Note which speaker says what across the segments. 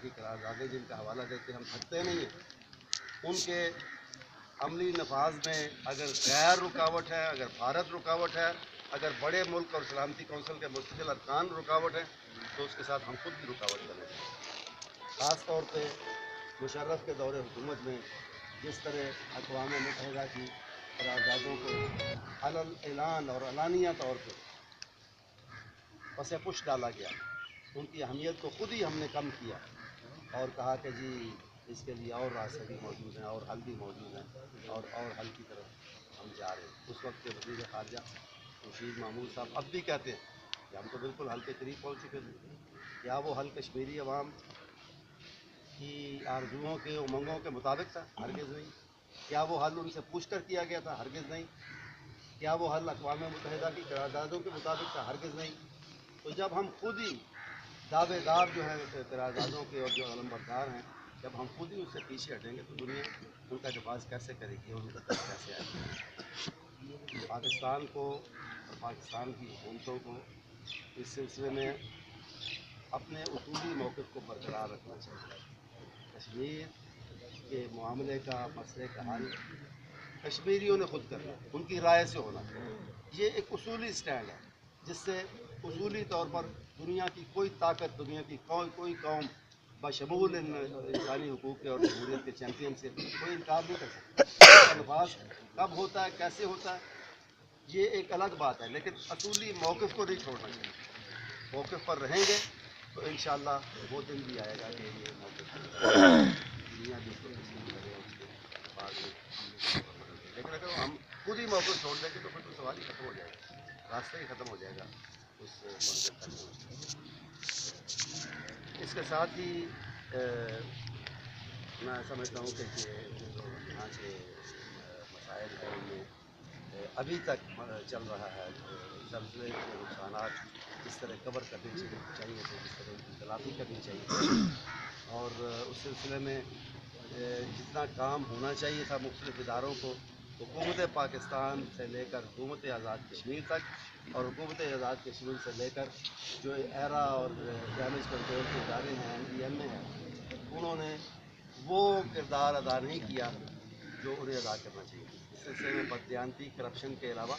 Speaker 1: की करारदादें जिनका हवाला देते हम थकते नहीं हैं, उनके अमली नफाज में अगर गैर रुकावट है, अगर भारत रुकावट है, अगर बड़े मुल्क और सलामती कौंसिल के मुस्तकिल अरकान रुकावट है, तो उसके साथ हम खुद भी रुकावट करें। ख़ास तौर पे मुशर्रफ के दौरे हुकूमत में जिस तरह अक़वाम मुत्तहिदा की करारदादों को अलल ऐलान और अलानिया तौर पर पसे पुश डाला गया, उनकी अहमियत को खुद ही हमने कम किया और कहा कि जी इसके लिए और रास्ते भी मौजूद हैं और हल भी मौजूद हैं और हल की तरफ हम जा रहे हैं। उस वक्त के वज़ीर ख़ारजा खुर्शीद महमूद साहब अब भी कहते हैं कि हम तो बिल्कुल हल के करीब पहुँच चुके थे। क्या वो हल कश्मीरी अवाम की आरज़ुओं के उमंगों के मुताबिक था? हरगिज़ नहीं। क्या वो हल उनसे पूछ कर किया गया था? हरगिज़ नहीं। क्या वो हल अक़वाम मुत्तहिदा की करारदादों के मुताबिक था? हरगिज़ नहीं। तो जब हम खुद ही दावेदार जो हैं करारदादों के और जो अलमबरदार हैं, जब हम खुद ही उससे पीछे हटेंगे तो दुनिया उनका जवाज़ कैसे करेगी और उनका दर्द कैसे आएगा? पाकिस्तान को और पाकिस्तान की हुकूमतों को इस सिलसिले में अपने उसूली मौक़िफ़ को बरकरार रखना चाहिए। कश्मीर के मामले का मसले का हल कश्मीरियों ने खुद करना, उनकी राय से होना। ये एक उसूली स्टैंड है जिससे उसूली तौर पर दुनिया की कोई ताकत, दुनिया की कोई कौम बशमूल इंसानी हुकूक के और जमहूरियत के चैम्पियन से कोई इनकार नहीं कर सकता। नफाज कब होता है, कैसे होता है, ये एक अलग बात है, लेकिन असूली मौक़िफ़ को नहीं छोड़ना चाहिए। मौक़िफ़ पर रहेंगे तो इंशाअल्लाह वो दिन भी आएगा कि ये मौक़िफ़ दुनिया जिसको तस्लीम करे उसके बाद लेकिन अगर हम खुद ही मौक़िफ़ छोड़ देंगे तो फिर तो सवाल ही ख़त्म हो जाएगा, रास्ता ही ख़त्म हो जाएगा उस मंज़िल तक पहुँचने। इसके साथ ही मैं समझता हूँ कि जो यहाँ के मसाइल हैं उनमें अभी तक चल रहा है ज़लज़ले के नुकसानात जिस तरह कवर करने चाहिए थे, जिस तरह उनकी तलाफ़ी करनी चाहिए और उस सिलसिले में जितना काम होना चाहिए था मुख्तलिफ़ इदारों को, हुकूमत पाकिस्तान से लेकर हुकूमत आज़ाद कश्मीर तक और हुकूमत आज़ाद कश्मीर से लेकर जो एरा और डैमेज कंट्रोल के इदारे हैं, NDMA हैं, उन्होंने वो किरदार अदा नहीं किया जो उन्हें अदा करना चाहिए। इस सिलसिले में बददियानती, करप्शन के अलावा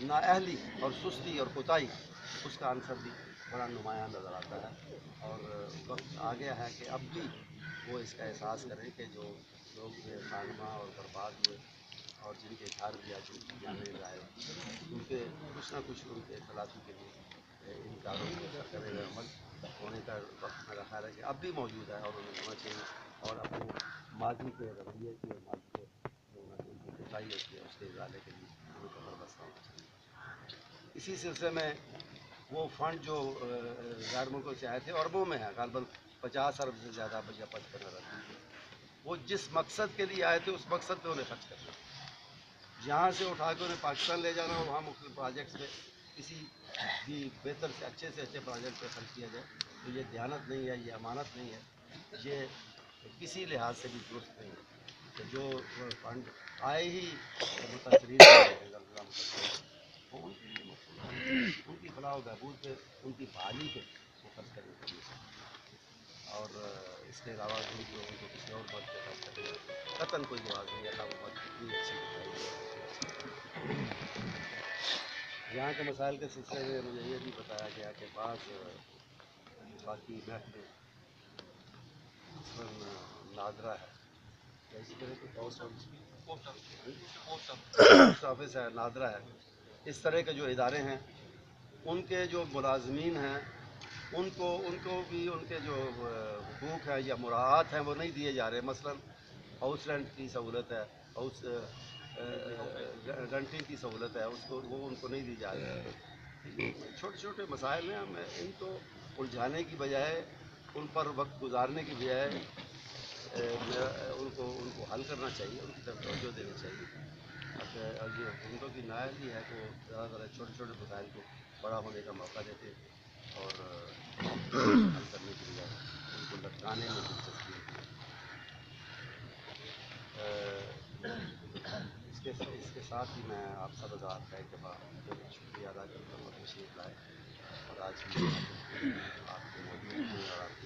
Speaker 1: नाअहली और सुस्ती और कोताही उसका आंसर भी बड़ा नुमायाँ नज़र आता है और वक्त आ गया है कि अब भी वो इसका एहसास करें कि जो लोग खानमा और बर्बाद हुए और जिनके घर या जिनकी जानें ज़ाहिर उनके कुछ ना कुछ उनके तलाफ़ी के लिए इन कारों को सरकरे अमल होने का वक्त मेरा ख्याल है कि अब भी मौजूद है और उन्हें होना चाहिए और अपने माजी के रवैये की और माजी के जो उनकी कोताही होती है उसके इजाले के लिए उन्हें कमर बस्ता होना चाहिए। इसी सिलसिले में वो फ़ंड जो गैर मुल्कों से आए थे अरबों में है, ग़ालिबन 50 अरब से ज़्यादा या 55 अरब, वो जिस मकसद के लिए आए थे उस मकसद पे उन्हें खर्च करना, यहाँ से उठा के उन्हें पाकिस्तान ले जाना और वहाँ मुख्तलिफ प्रोजेक्ट्स में किसी भी बेहतर से अच्छे प्रोजेक्ट पर खर्च किया जाए, तो ये दयानत नहीं है, ये अमानत नहीं है, ये किसी लिहाज से भी दुरुस्त नहीं है। तो जो फंड आए ही मुतासरीन उनकी फलाह व बहबूद पे, उनकी बहाली पे वो खर्च करने के लिए और इसके अलावा उनको किसी और मत पे खर्च करने कतन कोई जवाब नहीं है। वो मत कितनी अच्छी बताई यहाँ के मसाइल के सिलसिले में मुझे ये भी बताया गया कि बाकी महकमे नादरा है, इसी तरह के पोस्ट ऑफिस है, नादरा है, इस तरह के जो इदारे हैं उनके जो मुलाजमीन हैं उनको भी उनके जो हुकूक हैं या मुराआत हैं वो नहीं दिए जा रहे। मसलन हाउस रेंट की सहूलत है, हाउस रेंटिंग की सहूलत है, उसको वो उनको नहीं दी जा रही है। छोटे छोटे मसाइल हैं, हमें इनको उलझाने की बजाय, उन पर वक्त गुजारने की बजाय उनको हल करना चाहिए, उनकी तरफ तवज्जो देनी चाहिए। और ये हुकूमतों की नाअहली है कि वो ज़्यादातर छोटे छोटे मसाइल को बड़ा होने का मौका देते और हल करने की बजाय उनको लटकाने में दिलचस्पी होती है। इसके साथ ही मैं आप सब हज़रात का एक दफ़ा शुक्रिया अदा करता हूँ और तशरीफ़ लाए और आज आपके मौजूद हैं और आपकी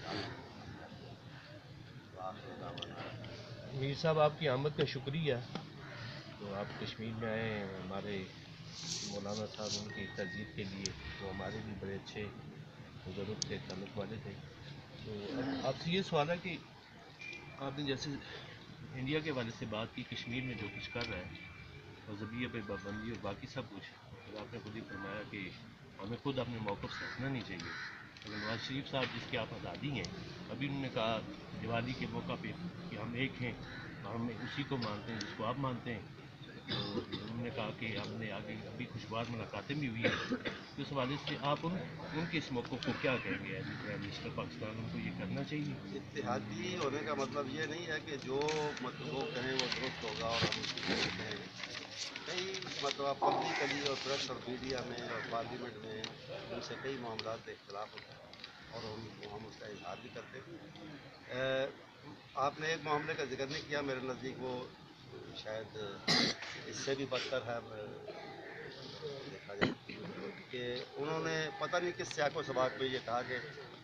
Speaker 2: میر صاحب آپ کی آمد کا شکریہ. تو آپ کشمیر میں آئے ہیں ہمارے مولانا صاحب ان کی ترغیب کے لیے، وہ ہمارے بھی بڑے اچھے بزرگ تھے، تعلق والے تھے. تو اب آپ سے یہ سوال ہے کہ آپ نے جیسے انڈیا کے حوالے سے بات کی، کشمیر میں جو کچھ کر رہا ہے مذہبیہ پہ پابندی اور باقی سب کچھ، اور آپ نے خود ہی فرمایا کہ ہمیں خود اپنے موقف سے ہٹنا نہیں چاہیے. اگر نواز شریف صاحب جس کے آپ آزادی ہیں، ابھی انہوں نے کہا دیوالی کے موقع پہ کہ ہم ایک ہیں اور ہم اسی کو مانتے ہیں جس کو آپ مانتے ہیں. تو انہوں نے کہا کہ ہم نے آگے ابھی خوشگوار ملاقاتیں بھی ہوئی ہیں. تو اس حوالے سے آپ ان کے اس موقف کو کیا کہیں گے؟ As a prime minister Pakistan ان کو یہ کرنا چاہیے؟
Speaker 1: اتحادی ہونے کا مطلب یہ نہیں ہے کہ جو مطلب وہ کہیں وہ درست ہوگا اور ہم اس کو کہیں. کئی مطلب پبلکلی اور پریس اور میڈیا میں اور پارلیمنٹ میں ان سے کئی معاملات کے اختلاف ہوتے ہیں اور ہم اس کا اظہار بھی کرتے ہیں. آپ نے ایک معاملے کا ذکر نہیں کیا، میرے نزدیک وہ شاید اس سے بھی بدتر ہے دیکھا جائے کہ انہوں نے پتہ نہیں کس سیاق و سباق پہ یہ کہا کہ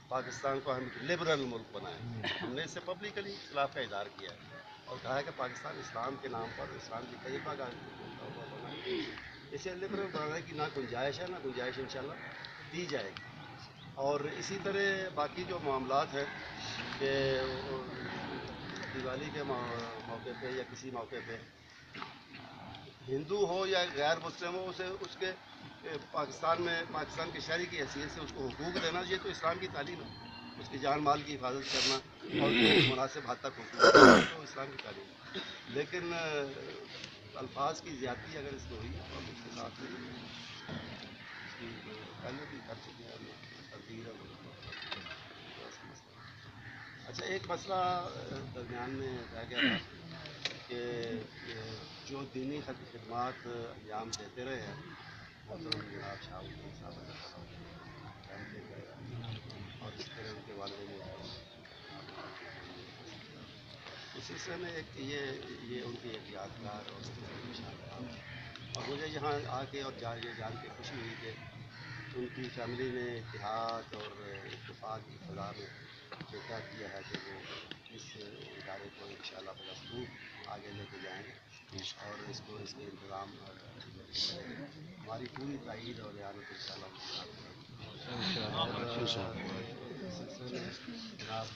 Speaker 1: پاکستان کو ہم لبرل ملک بنائیں. ہم نے اس سے پبلکلی اختلاف کا اظہار کیا ہے اور کہا ہے کہ پاکستان اسلام کے نام پر اسلام کی طریقہ کا بنائیں. اسے لبرل بنانے کی نہ گنجائش ہے، نہ گنجائش انشاءاللہ دی جائے گی. اور اسی طرح باقی جو معاملات ہیں کہ دیوالی کے موقع پہ یا کسی موقع پہ ہندو ہو یا غیر مسلم ہو اسے اس کے پاکستان کے شہری کی حیثیت سے اس کو حقوق دینا، یہ تو اسلام کی تعلیم ہے. اس کی جان مال کی حفاظت کرنا اور مناسب حد تک حقوق دینا تو اسلام کی تعلیم ہے. لیکن الفاظ کی زیادتی اگر اس میں ہوئی ہے تو ہم اس کے ساتھ اس کی پہلے بھی کر چکے ہیں تبدیل ہے. اچھا، ایک مسئلہ درمیان میں رہ گیا تھا کہ جو دینی خدمات انجام دیتے رہے ہیں محترم جناب شاہ الدین صاحب اور اسی طرح ان کے والد محترم اس سلسلے میں ایک یہ ان کی ایک یادگار اور نشان. اور مجھے یہاں آ کے اور یہ جان کے خوشی ہوئی کہ ان کی فیملی نے اتحاد اور اتفاق کی فضا میں یہ طے کیا ہے کہ وہ اس ادارے کو انشاءاللہ بدستور آگے لے کے جائیں گے اور اس کے انتظام ہماری پوری تائید اور اعانت انشاءاللہ ان کے ساتھ رہے گی. اس سلسلے میں جناب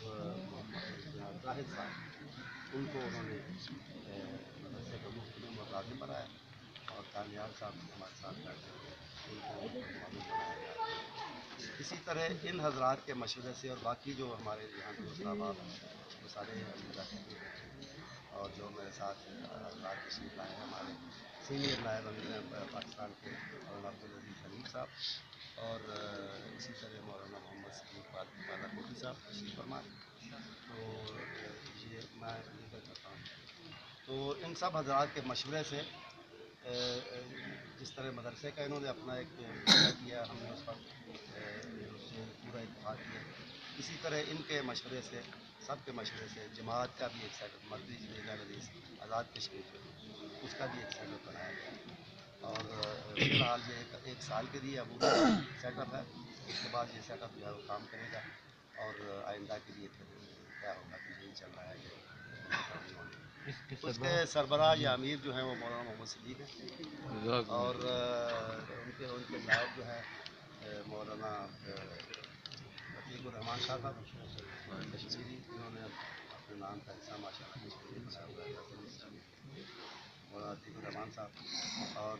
Speaker 1: زاہد صاحب ان کو انہوں نے مدرسے کا مفتی مراتب بنایا اور کامیاب صاحب ہمارے ساتھ بیٹھے ان کو معلوم بنایا گیا. اسی طرح ان حضرات کے مشورے سے اور باقی جو ہمارے یہاں دوست احباب ہیں وہ سارے ابھی تک اور جو میرے ساتھ حضرات تشریف لائے ہیں ہمارے سینئر نائب امیر پاکستان کے مولانا عبدالعزیز حنیف صاحب اور اسی طرح مولانا محمد صدیق بالا کوٹھی صاحب تشریف فرمائے. تو یہ میں ذکر کرتا ہوں. تو ان سب حضرات کے مشورے سے جس طرح مدرسے کا انہوں نے اپنا ایک کیا، ہم نے اس پر اس سے پورا اتفاق کیا. اسی طرح ان کے مشورے سے سب کے مشورے سے جماعت کا بھی ایک سیٹ اپ مدنی جمیعہ حدیث آزاد کشمیر اس کا بھی ایک سیٹ اپ بنایا گیا اور فی الحال یہ ایک سال کے لیے اب سیٹ اپ ہے. اس کے بعد یہ سیٹ اپ جو ہے وہ کام کرے گا اور آئندہ کے لیے پھر کیا ہوگا کہ یہی چل رہا ہے کہ اس کے سربراہ یا امیر جو ہیں وہ مولانا محمد صدیق ہیں اور ان کے نائب جو ہیں مولانا عتیق الرحمان شاہ صاحب کشمیری، انہوں نے اپنے نام کا حصہ ماشاء اللہ کشمیری بنایا ہوا ہے. مولانا عتیق الرحمان صاحب اور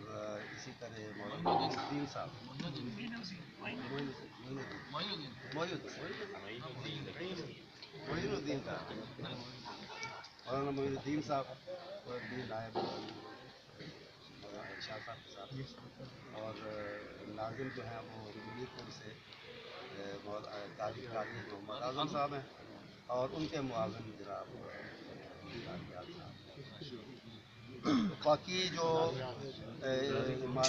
Speaker 1: اسی طرح مولانا معین الدین صاحب معین الدین کا مولانا معین الدین صاحب بھی نائب مولانا شاہ صاحب کے ساتھ اور ناظم جو ہیں وہ میر پور سے قاری محمد اعظم صاحب ہیں اور ان کے معاون جناب باقی جو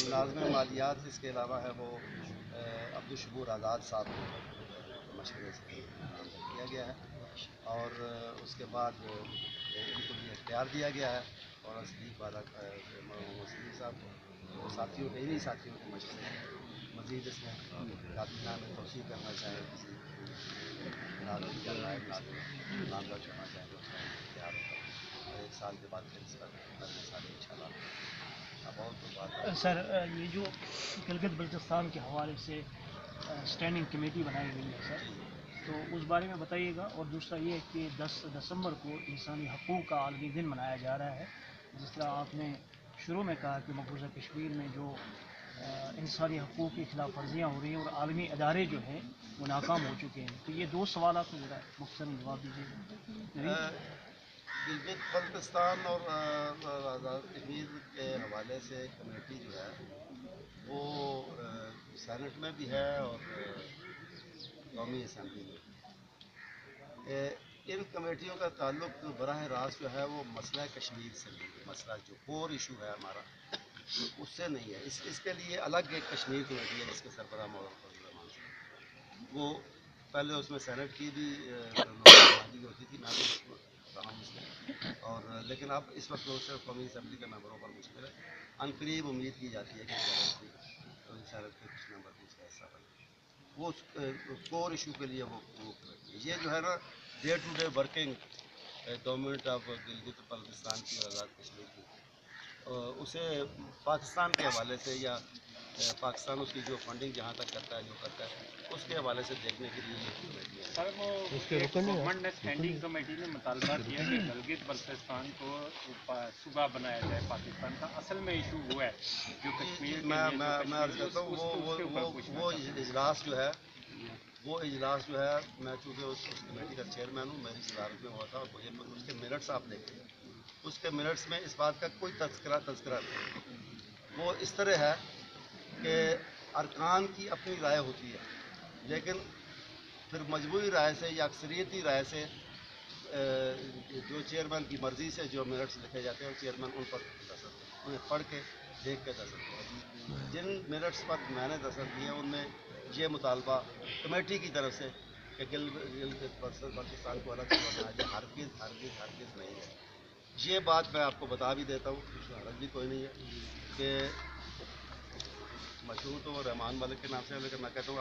Speaker 1: ناظم مالیات اس کے علاوہ ہے وہ عبدالشکور آزاد صاحب کے مشورے سے نامزد کیا گیا ہے اور اس کے بعد ان کو یہ اختیار دیا گیا ہے اور صدیق والا محمد صدیق صاحب کو ساتھیوں کے انہیں ساتھیوں کے مشورے سے مزید اس میں کابینہ میں توسیع کرنا چاہیں کسی ناظم یا نائب ناظم نامزد کرنا چاہیں تو اس کا اختیار ہوگا. 1 साल के बाद फिर इसका नजर साल इंशाल्लाह। अब और तो बात
Speaker 3: सर ये जो गिलगित बल्तिस्तान के हवाले से स्टैंडिंग कमेटी बनाई गई है सर, तो उस बारे में बताइएगा। और दूसरा ये है कि 10 दिसंबर को इंसानी हकूक़ का आलमी दिन मनाया जा रहा है। जिस तरह आपने शुरू में कहा कि मकबूजा कश्मीर में जो इंसानी हकूक़ की खिलाफ वर्जियाँ हो रही हैं और आलमी अदारे जो हैं वो नाकाम हो चुके हैं, तो ये 2 सवाल को ज़रा मुख्तसर जवाब दीजिएगा।
Speaker 1: गिलगित बल्तिस्तान और आज़ाद कश्मीर के हवाले से कमेटी जो है वो सेनेट में भी है और कौमी असम्बली में। इन कमेटियों का ताल्लुक बराह रास्त जो है वो मसला कश्मीर से नहीं है, मसला जो कोर इशू है हमारा उससे नहीं है। इसके लिए अलग एक कश्मीर कमेटी है जिसके सरबराह मौलाना साहब, वो पहले उसमें सेनेट की भी नुमाइंदगी होती थी, मैं भी रहा हूँ उसमें, और लेकिन अब इस वक्त वो सिर्फ कौमी असम्बली के मेंबरों पर मुश्किल है। अनकरीब उम्मीद की जाती है कि सेनेट के कुछ मेंबर भी इसका हिस्सा बने, वो कोर इशू के लिए वो ये जो है ना day to day working government of Gilgit Baltistan की और आज़ाद कश्मीर की, उसे पाकिस्तान के हवाले से या पाकिस्तान उसकी जो फंडिंग जहाँ तक करता है जो करता है उसके हवाले से देखने के लिए ये कमेटी है।
Speaker 4: सर वो गवर्नमेंट ने स्टैंडिंग कमेटी ने मुतालबा किया कि गिलगित बल्तिस्तान को सूबा बनाया जाए पाकिस्तान का। असल में इशू वो है जो कश्मीर
Speaker 1: मैं अर्ज करता हूँ वो इजलास जो है मैं चूँकि उस कमेटी का चेयरमैन हूँ, मेरी सदारत में हुआ था और मुझे उसके मिनट्स आप देखें, उसके मिनट्स में इस बात का कोई तज़किरा नहीं। वो इस तरह है कि अरकान की अपनी राय होती है, लेकिन फिर मजबूरी राय से या अक्सरियती राय से जो चेयरमैन की मर्ज़ी से जो मिनट्स लिखे जाते हैं चेयरमैन उन पर उन्हें पढ़ के देख के दस्तखत दिए। जिन मिनट्स पर मैंने दस्तखत दिए उनमें ये मुतालबा कमेटी की तरफ से कि गिलगित बल्तिस्तान को अलग बनाया जाए हरगिज़ नहीं है। ये बात मैं आपको बता भी देता हूँ, उसमें हरज भी कोई नहीं है कि मशहूर तो रहमान मलिक के नाम से है, लेकिन मैं कहता हूँ